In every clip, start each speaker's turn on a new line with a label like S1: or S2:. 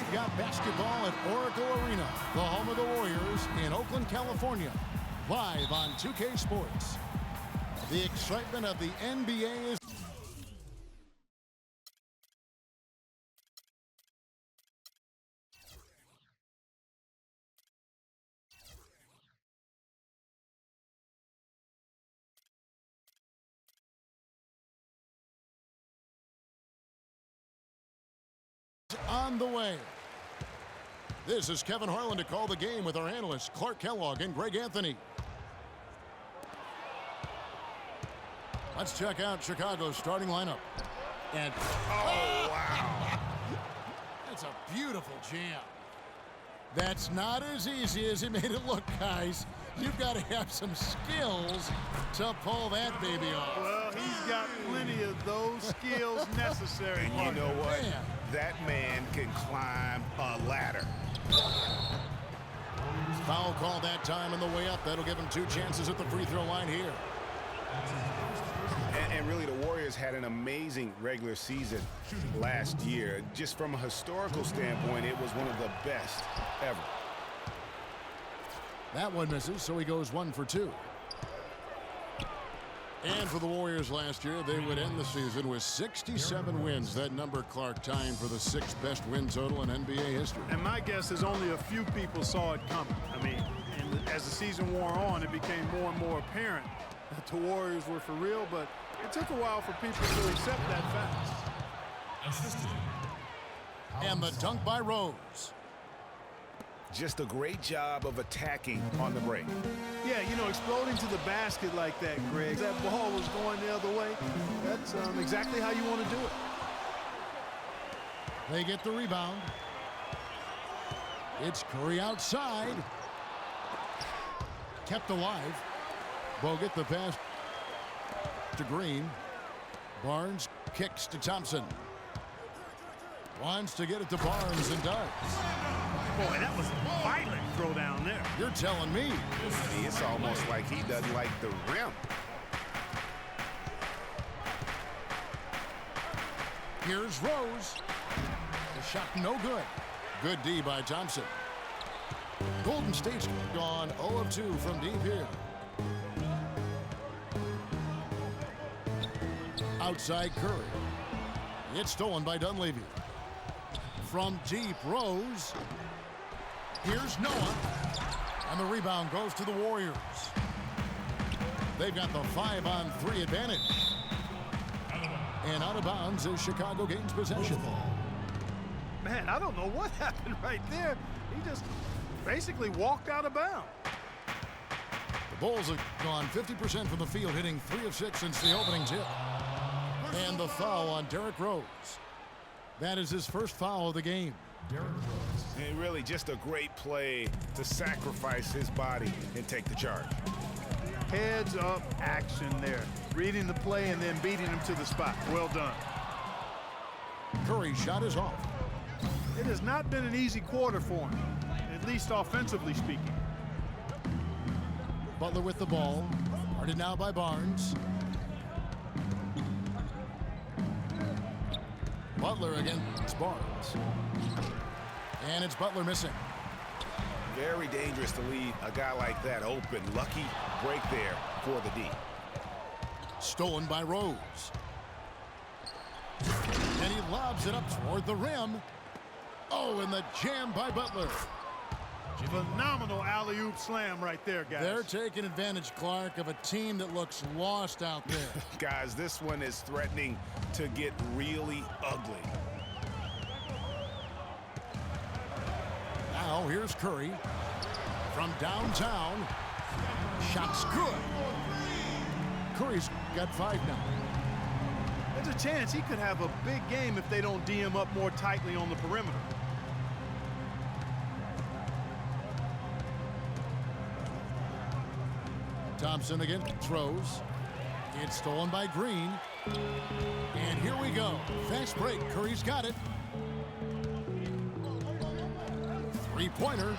S1: We've got basketball at Oracle Arena, the home of the Warriors in Oakland, California. Live on 2K Sports. The excitement of the NBA is on the way. This is Kevin Harlan to call the game with our analysts Clark Kellogg and Greg Anthony. Let's check out Chicago's starting lineup. And
S2: oh, wow.
S1: That's a beautiful jam. That's not as easy as he made it look, guys. You've got to have some skills to pull that baby off.
S3: Well, he's got plenty of those skills necessary.
S2: And you know what?
S1: Man.
S2: That man can climb a ladder.
S1: Foul call that time on the way up. That'll give him 2 chances at the free throw line here.
S2: And really, the Warriors had an amazing regular season last year. Just from a historical standpoint, it was one of the best ever.
S1: That one misses, so he goes 1 for 2. And for the Warriors last year, they would end the season with 67 wins. That number, Clark, tying for the 6th best win total in NBA history.
S3: And my guess is only a few people saw it coming. I mean, and as the season wore on, it became more and more apparent that the Warriors were for real, but it took a while for people to accept that fact.
S1: And the dunk by Rose.
S2: Just a great job of attacking on the break.
S3: Yeah, you know, exploding to the basket like that, Greg. That ball was going the other way. That's exactly how you want to do it.
S1: They get the rebound. It's Curry outside. Kept alive. Bogut the pass to Green. Barnes kicks to Thompson. Wants to get it to Barnes and does.
S3: Boy, that was a violent throw down there.
S1: You're telling me.
S2: It's almost like he doesn't like the rim.
S1: Here's Rose. The shot no good. Good D by Thompson. Golden State's gone 0 of 2 from deep here. Outside Curry. It's stolen by Dunleavy. From deep, Rose. Here's Noah. And the rebound goes to the Warriors. They've got the 5-on-3 advantage. And out of bounds as Chicago gains possession.
S3: Man, I don't know what happened right there. He just basically walked out of bounds.
S1: The Bulls have gone 50% from the field, hitting 3 of 6 since the opening tip. And the foul on Derrick Rose. That is his first foul of the game.
S2: And really just a great play to sacrifice his body and take the charge.
S3: Heads up action there. Reading the play and then beating him to the spot. Well done.
S1: Curry's shot is off.
S3: It has not been an easy quarter for him, at least offensively speaking.
S1: Butler with the ball. Guarded now by Barnes. Butler against Barnes. And it's Butler missing.
S2: Very dangerous to leave a guy like that open. Lucky break there for the D.
S1: Stolen by Rose. And he lobs it up toward the rim. Oh, and the jam by Butler.
S3: Phenomenal alley-oop slam right there, guys.
S1: They're taking advantage, Clark, of a team that looks lost out there.
S2: Guys, this one is threatening to get really ugly.
S1: Now here's Curry from downtown. Shot's good. Curry's got 5 now.
S3: There's a chance he could have a big game if they don't D him up more tightly on the perimeter.
S1: Thompson against Rose. It's stolen by Green. And here we go. Fast break. Curry's got it. Three-pointer.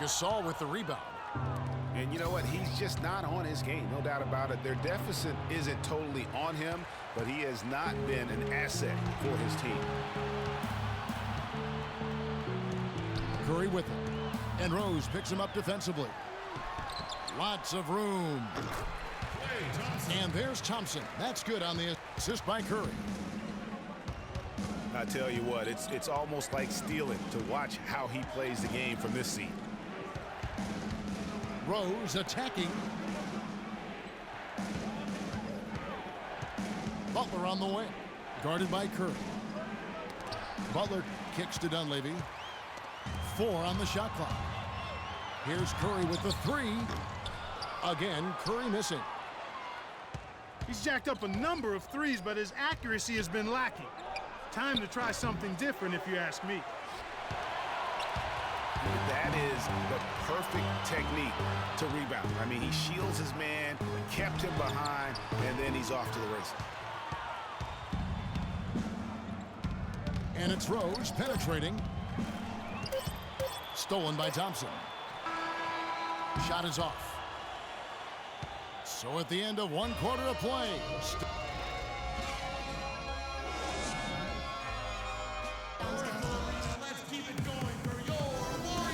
S1: Gasol with the rebound.
S2: And you know what? He's just not on his game, no doubt about it. Their deficit isn't totally on him, but he has not been an asset for his team.
S1: Curry with him. And Rose picks him up defensively. Lots of room. And there's Thompson. That's good on the assist by Curry.
S2: I tell you what, it's almost like stealing to watch how he plays the game from this seat.
S1: Rose attacking. Butler on the wing. Guarded by Curry. Butler kicks to Dunleavy. 4 on the shot clock. Here's Curry with the 3. Again, Curry missing.
S3: He's jacked up a number of threes, but his accuracy has been lacking. Time to try something different, if you ask me.
S2: That is the perfect technique to rebound. I mean, he shields his man, kept him behind, and then he's off to the races.
S1: And it's Rose penetrating. Stolen by Thompson. Shot is off. So at the end of 1 quarter of play.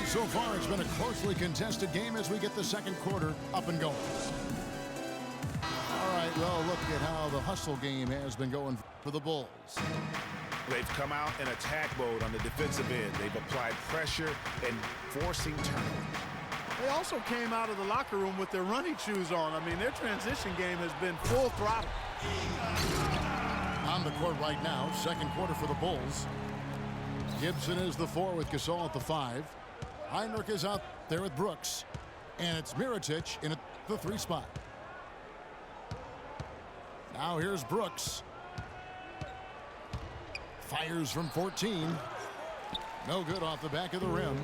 S1: So far, it's been a closely contested game as we get the second quarter up and going. All right, well, look at how the hustle game has been going for the Bulls.
S2: They've come out in attack mode on the defensive end. They've applied pressure and forcing turnover.
S3: They also came out of the locker room with their running shoes on. I mean, their transition game has been full throttle.
S1: On the court right now, second quarter for the Bulls. Gibson is the 4 with Gasol at the 5. Heinrich is out there with Brooks. And it's Mirotic in the 3 spot. Now here's Brooks. Fires from 14. No good off the back of the rim.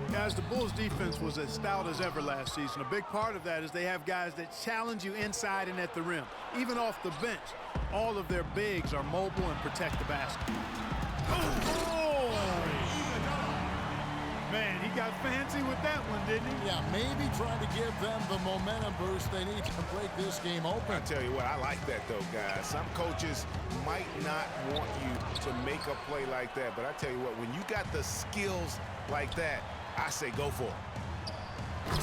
S3: Guys, the Bulls defense was as stout as ever last season. A big part of that is they have guys that challenge you inside and at the rim. Even off the bench, all of their bigs are mobile and protect the basket. Man, he got fancy with that one, didn't he?
S1: Yeah, maybe trying to give them the momentum boost they need to break this game open.
S2: I tell you what, I like that, though, guys. Some coaches might not want you to make a play like that, but I tell you what, when you got the skills like that, I say go for it.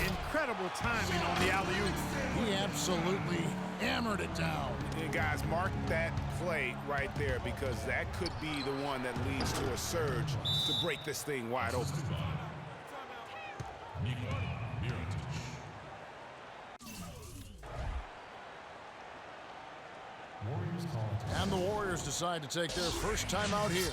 S3: Incredible timing on the alley-oop.
S1: He absolutely hammered it down.
S2: And guys, mark that play right there because that could be the one that leads to a surge to break this thing wide open.
S1: And the Warriors decide to take their first time out here.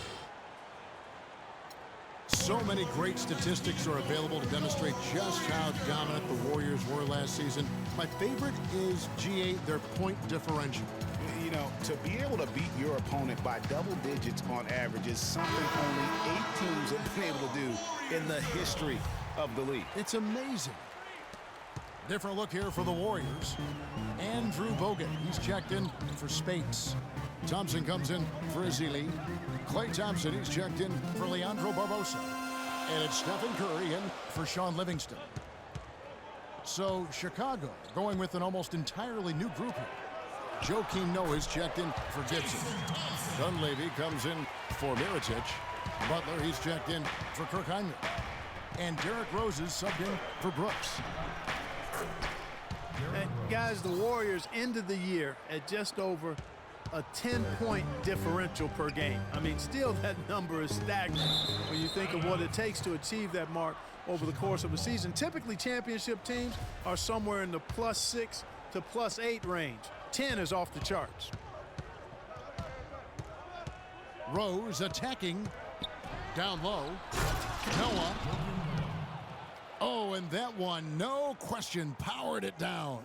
S1: So many great statistics are available to demonstrate just how dominant the Warriors were last season. My favorite is G8, their point differential.
S2: You know, to be able to beat your opponent by double digits on average is something only 8 teams have been able to do in the history of the league.
S1: It's amazing. Different look here for the Warriors. Andrew Bogut, he's checked in for Spates. Thompson comes in for Azili. Klay Thompson, he's checked in for Leandro Barbosa. And it's Stephen Curry in for Sean Livingston. So Chicago going with an almost entirely new group here. Joakim Noah is checked in for Gibson. Dunleavy comes in for Mirotic. Butler, he's checked in for Kirk Heinrich. And Derrick Rose is subbed in for Brooks.
S3: And guys, the Warriors ended the year at just over a 10-point differential per game. I mean, still that number is staggering when you think of what it takes to achieve that mark over the course of a season. Typically, championship teams are somewhere in the +6 to +8 range. 10 is off the charts.
S1: Rose attacking. Down low. Noah. Oh, and that one, no question, powered it down.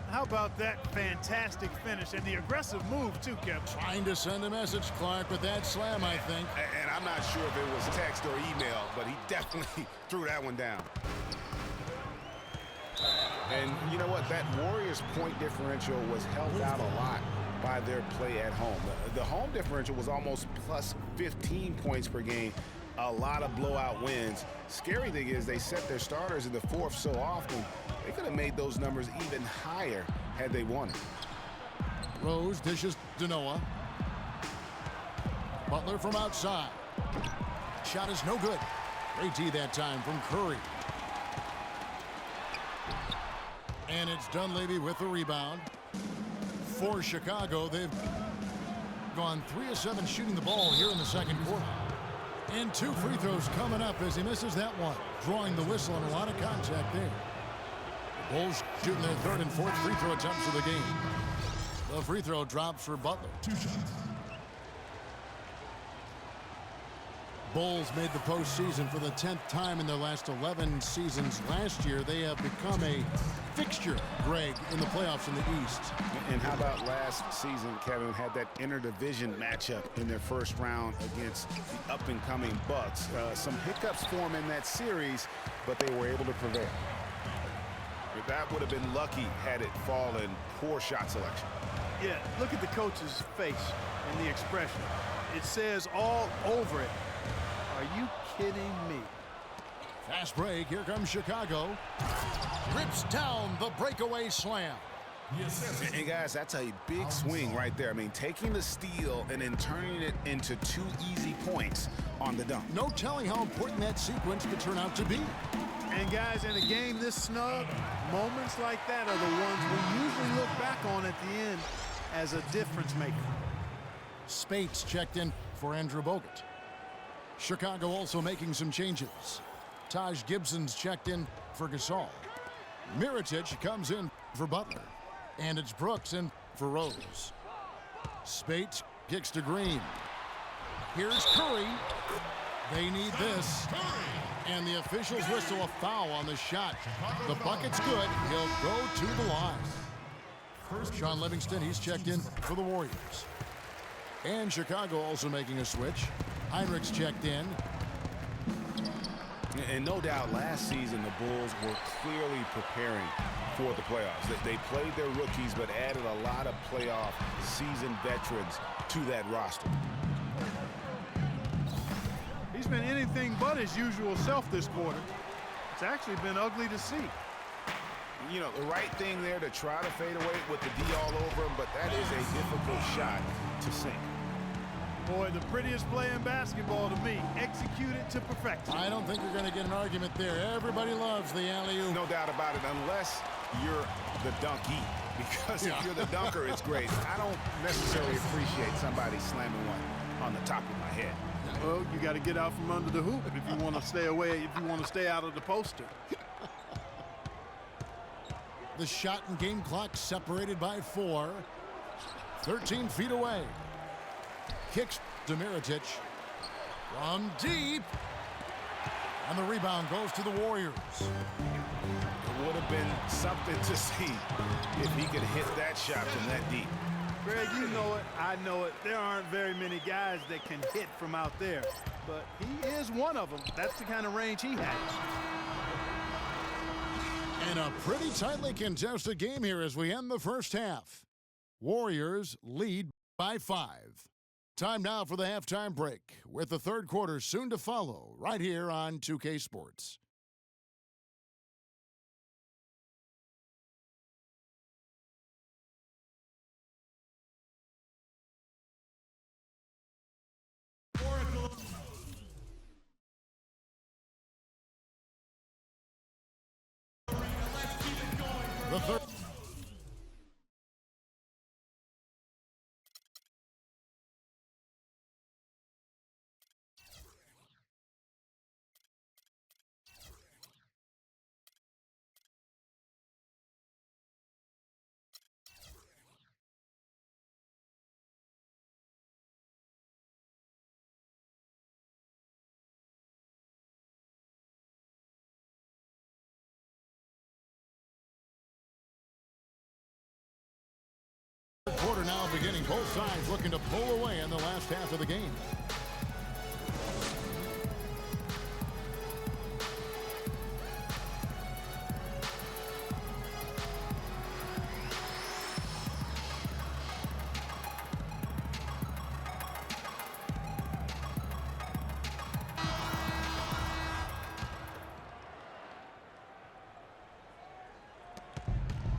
S3: How about that fantastic finish and the aggressive move, too, Kevin?
S1: Trying to send a message, Clark, with that slam, I think.
S2: And I'm not sure if it was text or email, but he definitely threw that one down. And you know what? That Warriors point differential was helped out a lot by their play at home. The home differential was almost plus 15 points per game. A lot of blowout wins. Scary thing is they set their starters in the fourth so often, they could have made those numbers even higher had they wanted.
S1: Rose dishes to Noah. Butler from outside. Shot is no good. Great D that time from Curry. And it's Dunleavy with the rebound. For Chicago, they've gone 3 of 7 shooting the ball here in the second quarter. And 2 free throws coming up as he misses that one. Drawing the whistle and a lot of contact there. The Bulls shooting their 3rd and 4th free throw attempts of the game. The free throw drops for Butler. 2 shots. Bulls made the postseason for the 10th time in their last 11 seasons. Last year, they have become a fixture, Greg, in the playoffs in the East.
S2: And how about last season, Kevin, had that interdivision matchup in their first round against the up-and-coming Bucks. Some hiccups for them in that series, but they were able to prevail. That would have been lucky had it fallen. Poor shot selection.
S3: Yeah, look at the coach's face and the expression. It says all over it. Are you kidding me?
S1: Fast break. Here comes Chicago. Rips down the breakaway slam.
S2: And guys, that's a big swing right there. I mean, taking the steal and then turning it into 2 easy points on the dunk.
S1: No telling how important that sequence could turn out to be.
S3: And guys, in a game this snug, moments like that are the ones we usually look back on at the end as a difference maker.
S1: Spates checked in for Andrew Bogut. Chicago also making some changes. Taj Gibson's checked in for Gasol. Mirotic comes in for Butler. And it's Brooks in for Rose. Spates kicks to Green. Here's Curry. They need this. And the officials whistle a foul on the shot. The bucket's good. He'll go to the line. Sean Livingston, he's checked in for the Warriors. And Chicago also making a switch. Heinrich's checked in.
S2: And no doubt last season the Bulls were clearly preparing for the playoffs. They played their rookies but added a lot of playoff seasoned veterans to that roster.
S3: He's been anything but his usual self this quarter. It's actually been ugly to see.
S2: You know, the right thing there to try to fade away with the D all over him, but that is a difficult shot to sink.
S3: Boy, the prettiest play in basketball to me. Executed to perfection.
S1: I don't think you're going to get an argument there. Everybody loves the alley-oop.
S2: No doubt about it, unless you're the dunkie. Because if you're the dunker, it's great. I don't necessarily appreciate somebody slamming one on the top of my head.
S3: Well, you got to get out from under the hoop if you want to stay away, if you want to stay out of the poster.
S1: The shot and game clock separated by 4. 13 feet away. Kicks to Mirotic from deep. And the rebound goes to the Warriors.
S2: It would have been something to see if he could hit that shot from that deep.
S3: Greg, you know it. I know it. There aren't very many guys that can hit from out there. But he is one of them. That's the kind of range he has.
S1: And a pretty tightly contested game here as we end the first half. Warriors lead by 5. Time now for the halftime break, with the third quarter soon to follow, right here on 2K Sports. The third. Quarter now beginning. Both sides looking to pull away in the last half of the game.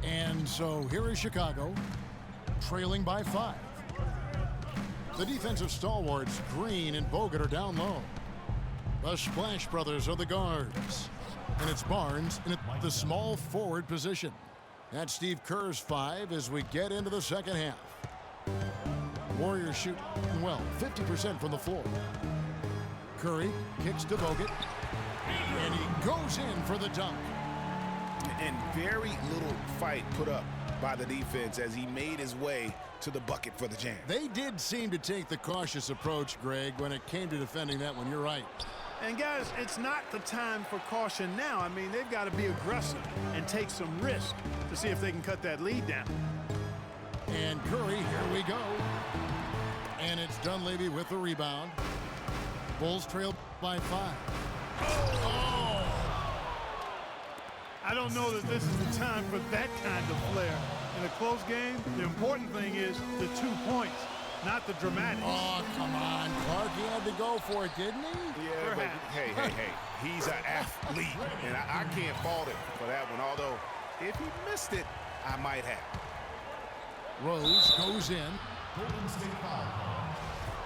S1: And so here is Chicago, trailing by 5. The defensive stalwarts, Green and Bogut, are down low. The Splash Brothers are the guards. And it's Barnes in the small forward position. That's Steve Kerr's 5 as we get into the second half. Warriors shoot well, 50% from the floor. Curry kicks to Bogut. And he goes in for the dunk.
S2: And very little fight put up by the defense as he made his way to the bucket for the jam.
S1: They did seem to take the cautious approach, Greg, when it came to defending that one. You're right.
S3: And guys, it's not the time for caution now. I mean, they've got to be aggressive and take some risk to see if they can cut that lead down.
S1: And Curry, here we go. And it's Dunleavy with the rebound. Bulls trail by 5.
S3: Oh! I don't know that this is the time for that kind of flair. In a close game, the important thing is the 2 points, not the dramatics.
S1: Oh, come on, Clark. He had to go for it, didn't he?
S2: Yeah, but hey. He's an athlete, and I can't fault him for that one. Although, if he missed it, I might have.
S1: Rose goes in.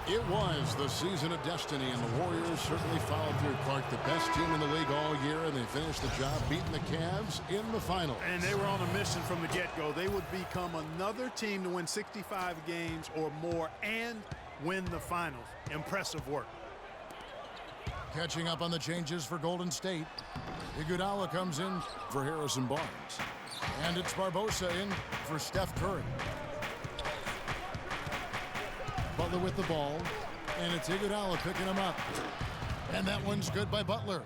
S1: It was the season of destiny, and the Warriors certainly followed through, Clark. The best team in the league all year, and they finished the job beating the Cavs in the finals.
S3: And they were on a mission from the get-go. They would become another team to win 65 games or more and win the finals. Impressive work.
S1: Catching up on the changes for Golden State. Iguodala comes in for Harrison Barnes. And it's Barbosa in for Steph Curry. Butler with the ball, and it's Iguodala picking him up. And that one's good by Butler.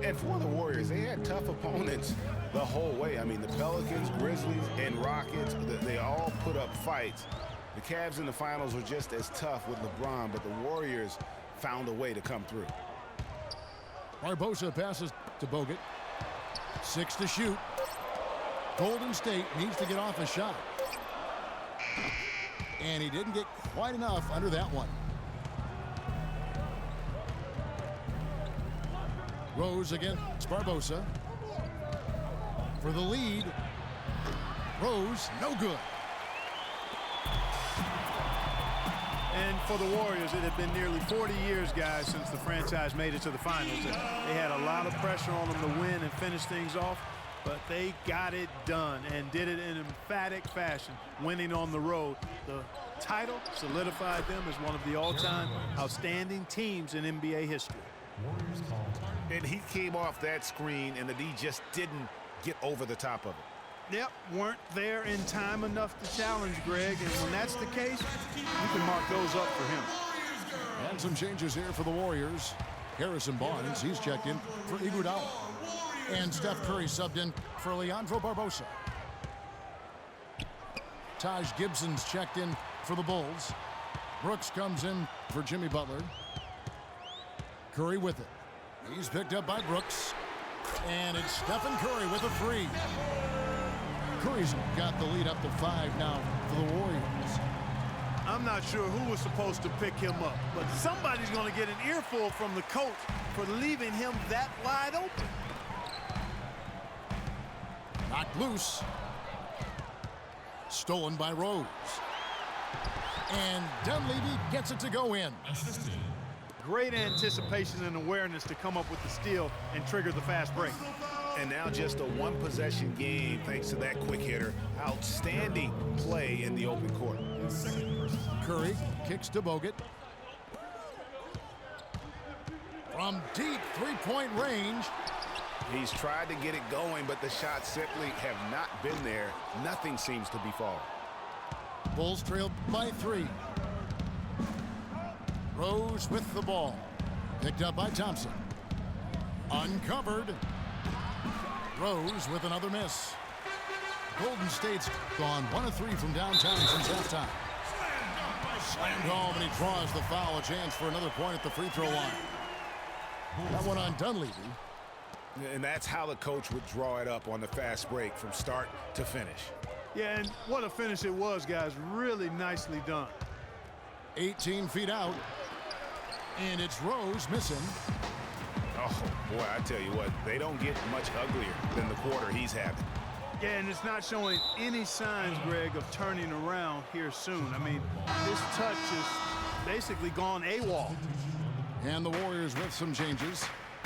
S2: And for the Warriors, they had tough opponents the whole way. I mean, the Pelicans, Grizzlies, and Rockets, they all put up fights. The Cavs in the finals were just as tough with LeBron, but the Warriors found a way to come through.
S1: Barbosa passes to Bogut. 6 to shoot. Golden State needs to get off a shot. And he didn't get quite enough under that one. Rose against Barbosa. For the lead. Rose, no good.
S3: And for the Warriors, it had been nearly 40 years, guys, since the franchise made it to the finals. And they had a lot of pressure on them to win and finish things off, but they got it done and did it in emphatic fashion, winning on the road. The title solidified them as one of the all-time outstanding teams in NBA history.
S2: And he came off that screen, and the D just didn't get over the top of it.
S3: Yep, weren't there in time enough to challenge Greg, and when that's the case, you can mark those up for him.
S1: And some changes here for the Warriors. Harrison Barnes, he's checked in for Iguodala. And Steph Curry subbed in for Leandro Barbosa. Taj Gibson's checked in for the Bulls. Brooks comes in for Jimmy Butler. Curry with it. He's picked up by Brooks. And it's Stephen Curry with a 3. Curry's got the lead up to 5 now for the Warriors.
S3: I'm not sure who was supposed to pick him up, but somebody's going to get an earful from the coach for leaving him that wide open.
S1: Knocked loose. Stolen by Rose. And Dunleavy gets it to go in.
S3: Great anticipation and awareness to come up with the steal and trigger the fast break.
S2: And now just a one-possession game thanks to that quick hitter. Outstanding play in the open court.
S1: Curry kicks to Bogut. From deep three-point range.
S2: He's tried to get it going, but the shots simply have not been there. Nothing seems to be falling.
S1: Bulls trail by 3. Rose with the ball. Picked up by Thompson. Uncovered. Rose with another miss. Golden State's gone 1 of 3 from downtown since halftime. Slammed home, and he draws the foul. A chance for another point at the free throw line. That one on Dunleavy.
S2: And that's how the coach would draw it up on the fast break from start to finish.
S3: Yeah, and what a finish it was, guys. Really nicely done.
S1: 18 feet out. And it's Rose missing.
S2: Oh, boy, I tell you what, they don't get much uglier than the quarter he's having.
S3: Yeah, and it's not showing any signs, Greg, of turning around here soon. I mean, this touch is basically gone AWOL.
S1: And the Warriors with some changes.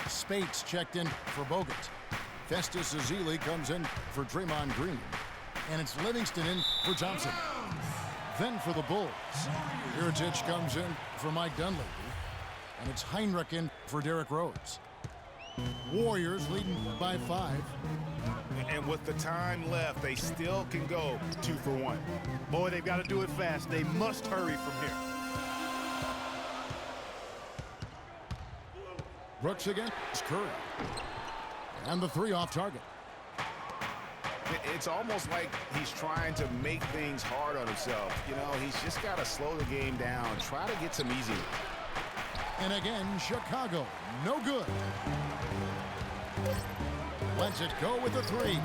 S1: Spates checked in for Bogut. Festus Ezeli comes in for Draymond Green. And it's Livingston in for Thompson. Then for the Bulls, Mirotic comes in for Mike Dunleavy. And it's Heinrich in for Derrick Rose. Warriors leading by 5.
S2: And with the time left, they still can go 2 for 1.
S3: Boy, they've got to do it fast. They must hurry from here.
S1: Brooks against Curry. And the 3 off target.
S2: It's almost like he's trying to make things hard on himself. You know, he's just got to slow the game down, try to get some easy.
S1: And again, Chicago, no good. Lets it go with the 3.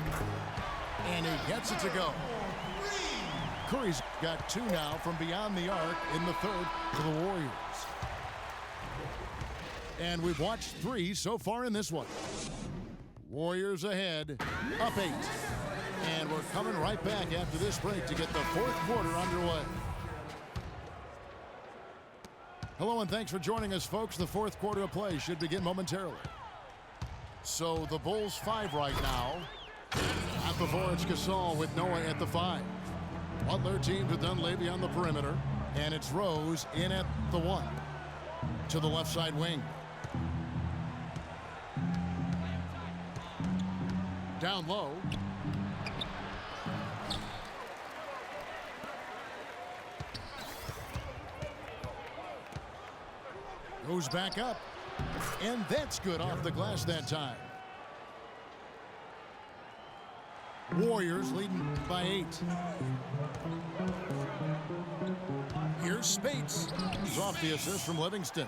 S1: And he gets it to go. Curry's got 2 now from beyond the arc in the 3rd for the Warriors. And we've watched 3 so far in this one. Warriors ahead, up 8. And we're coming right back after this break to get the 4th quarter underway. Hello and thanks for joining us, folks. The 4th quarter of play should begin momentarily. So the Bulls 5 right now. At the 4, it's Gasol with Noah at the 5. Butler teamed with Dunleavy on the perimeter. And it's Rose in at the 1. To the left side wing. Down low. Goes back up. And that's good off the glass that time. Warriors leading by 8. Here's Spates. He's off the assist from Livingston.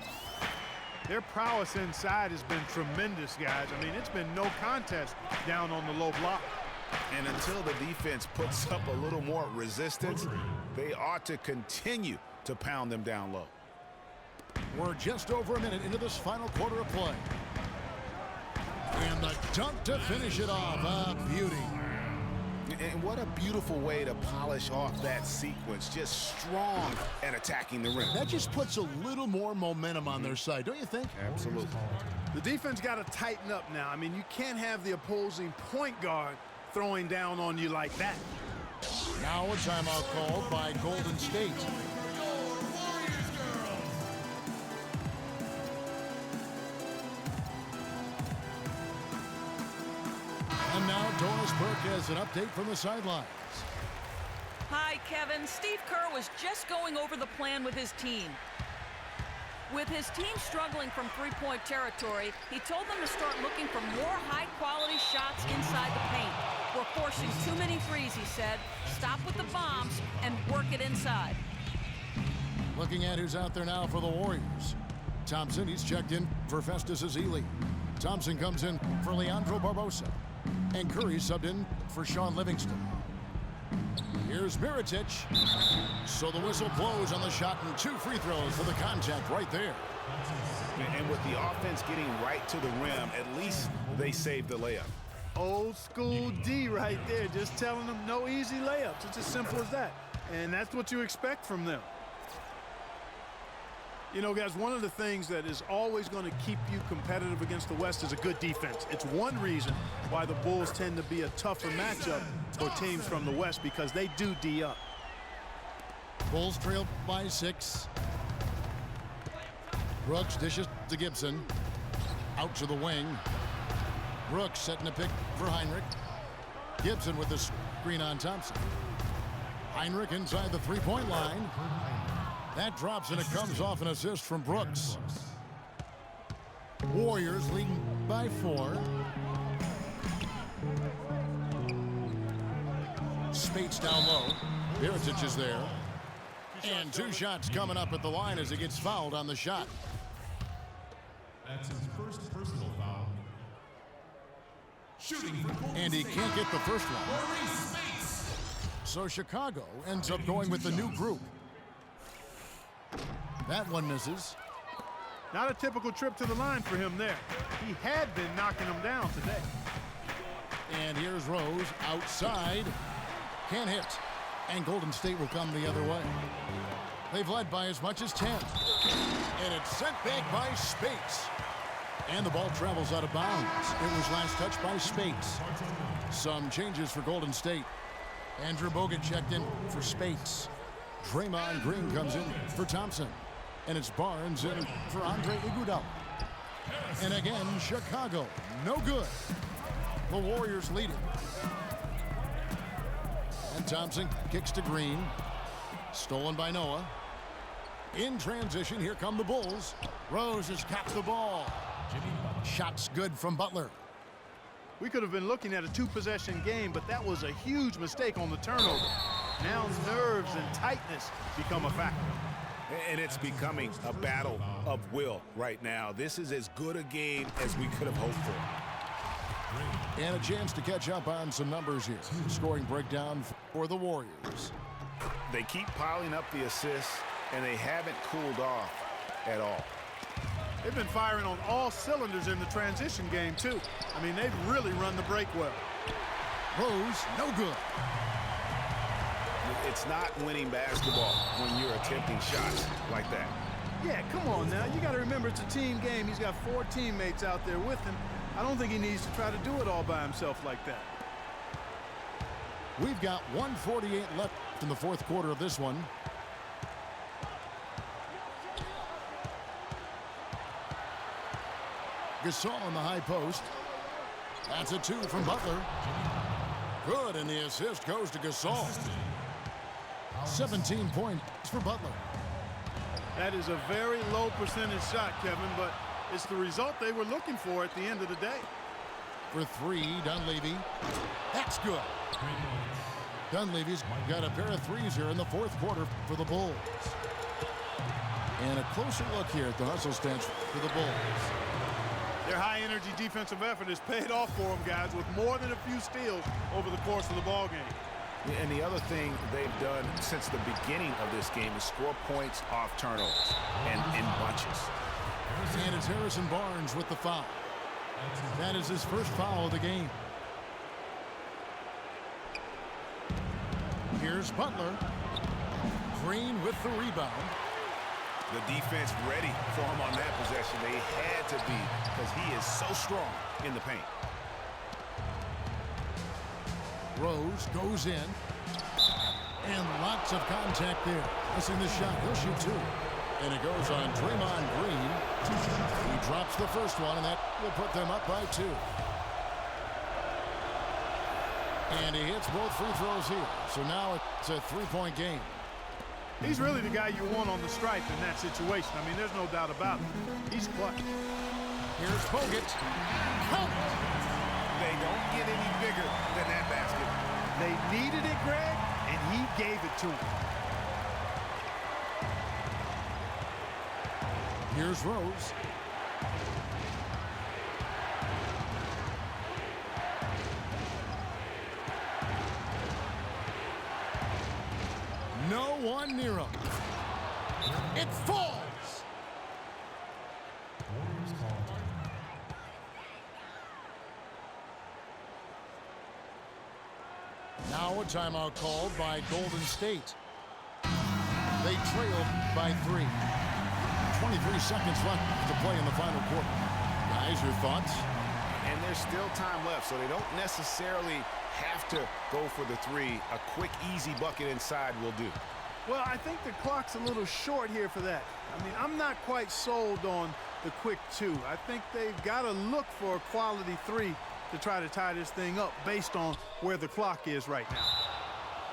S3: Their prowess inside has been tremendous, guys. I mean, it's been no contest down on the low block.
S2: And until the defense puts up a little more resistance, they ought to continue to pound them down low.
S1: We're just over a minute into this final quarter of play. And the dunk to finish it off. A beauty.
S2: And what a beautiful way to polish off that sequence. Just strong at attacking the rim.
S1: That just puts a little more momentum on their side, don't you think?
S2: Absolutely.
S3: The defense got to tighten up now. I mean, you can't have the opposing point guard throwing down on you like that.
S1: Now a timeout called by Golden State. And now Doris Burke has an update from the sidelines.
S4: Hi, Kevin. Steve Kerr was just going over the plan with his team. With his team struggling from three-point territory, he told them to start looking for more high-quality shots inside the paint. We're forcing too many threes, he said. Stop with the bombs and work it inside.
S1: Looking at who's out there now for the Warriors. Thompson, he's checked in for Festus Ezeli. Thompson comes in for Leandro Barbosa. And Curry subbed in for Sean Livingston. Here's Mirotic. So the whistle blows on the shot and 2 free throws for the contact right there.
S2: And with the offense getting right to the rim, at least they saved the layup.
S3: Old school D right there, just telling them no easy layups. It's as simple as that. And that's what you expect from them. You know, guys, one of the things that is always going to keep you competitive against the West is a good defense. It's one reason why the Bulls tend to be a tougher matchup for teams from the West, because they do D up.
S1: Bulls trail by 6. Brooks dishes to Gibson. Out to the wing. Brooks setting a pick for Heinrich. Gibson with the screen on Thompson. Heinrich inside the three-point line. That drops and it comes off an assist from Brooks. Warriors leading by 4. Spates down low. Mirotic is there. And 2 shots coming up at the line as he gets fouled on the shot.
S5: That's his first personal foul. Shooting.
S1: And he can't get the first one. So Chicago ends up going with the new group. That one misses.
S3: Not a typical trip to the line for him there. He had been knocking them down today.
S1: And here's Rose outside. Can't hit. And Golden State will come the other way. They've led by as much as 10. And it's sent back by Spates. And the ball travels out of bounds. It was last touched by Spates. Some changes for Golden State. Andrew Bogut checked in for Spates. Draymond Green comes in for Thompson. And it's Barnes in for Andre Iguodala. And again, Chicago, no good. The Warriors lead it. And Thompson kicks to Green. Stolen by Noah. In transition, here come the Bulls. Rose has capped the ball. Shots good from Butler.
S3: We could have been looking at a two-possession game, but that was a huge mistake on the turnover. Now nerves and tightness become a factor.
S2: And it's becoming a battle of will right now. This is as good a game as we could have hoped for.
S1: And a chance to catch up on some numbers here. Scoring breakdown for the Warriors.
S2: They keep piling up the assists, and they haven't cooled off at all.
S3: They've been firing on all cylinders in the transition game, too. I mean, they've really run the break well.
S1: Rose, no good.
S2: It's not winning basketball when you're attempting shots like that.
S3: Yeah, come on now. You got to remember it's a team game. He's got 4 teammates out there with him. I don't think he needs to try to do it all by himself like that.
S1: We've got 1:48 left in the fourth quarter of this one. Gasol on the high post. That's a 2 from Butler. Good, and the assist goes to Gasol. 17 points for Butler.
S3: That is a very low percentage shot, Kevin, but it's the result they were looking for at the end of the day.
S1: For 3, Dunleavy. That's good. Dunleavy's got a pair of threes here in the fourth quarter for the Bulls. And a closer look here at the hustle stance for the Bulls.
S3: Their high-energy defensive effort has paid off for them, guys, with more than a few steals over the course of the ball game.
S2: And the other thing they've done since the beginning of this game is score points off turnovers and in bunches.
S1: And it's Harrison Barnes with the foul. That is his first foul of the game. Here's Butler. Green with the rebound.
S2: The defense ready for him on that possession. They had to be because he is so strong in the paint.
S1: Rose goes in. And lots of contact there. Missing the shot. He'll shoot 2. And it goes on Draymond Green. He drops the first one, and that will put them up by 2. And he hits both free throws here. So now it's a 3-point game.
S3: He's really the guy you want on the stripe in that situation. I mean, there's no doubt about it. He's clutch.
S1: Here's Bogut. Count it.
S2: They don't get any bigger than that basket.
S3: They needed it, Greg, and he gave it to him.
S1: Here's Rose. No one near him. It falls. Now a timeout called by Golden State. They trailed by 3. 23 seconds left to play in the final quarter. Guys, your thoughts?
S2: And there's still time left, so they don't necessarily have to go for the 3. A quick, easy bucket inside will do.
S3: Well, I think the clock's a little short here for that. I mean, I'm not quite sold on the quick 2. I think they've got to look for a quality 3 to try to tie this thing up based on where the clock is right now.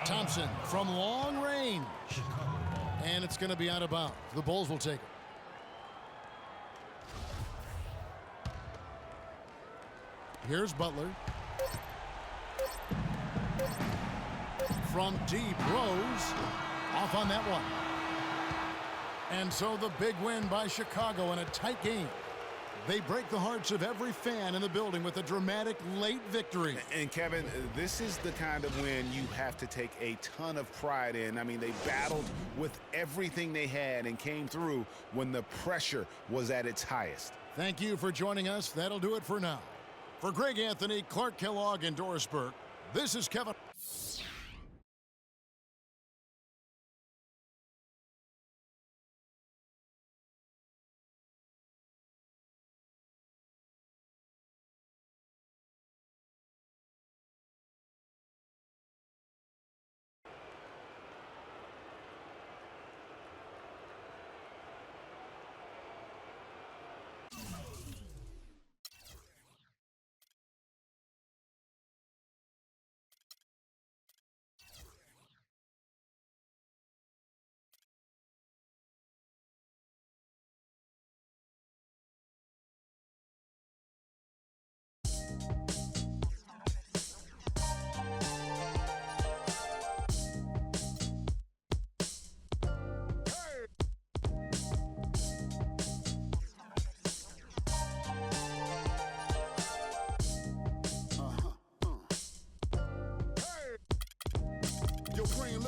S1: Thompson from long range. And it's going to be out of bounds. The Bulls will take it. Here's Butler. From deep, Rose. Off on that one. And so the big win by Chicago in a tight game. They break the hearts of every fan in the building with a dramatic late victory.
S2: And Kevin, this is the kind of win you have to take a ton of pride in. I mean, they battled with everything they had and came through when the pressure was at its highest.
S1: Thank you for joining us. That'll do it for now. For Greg Anthony, Clark Kellogg, and Doris Burke, this is Kevin.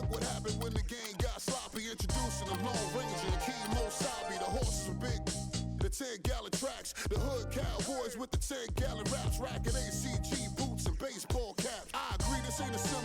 S6: What happened when the game got sloppy? Introducing the Lone Ranger and Kimo Sabi. The horses were big, the 10-gallon tracks. The hood cowboys with the 10-gallon raps. Racking ACG boots and baseball caps. I agree this ain't a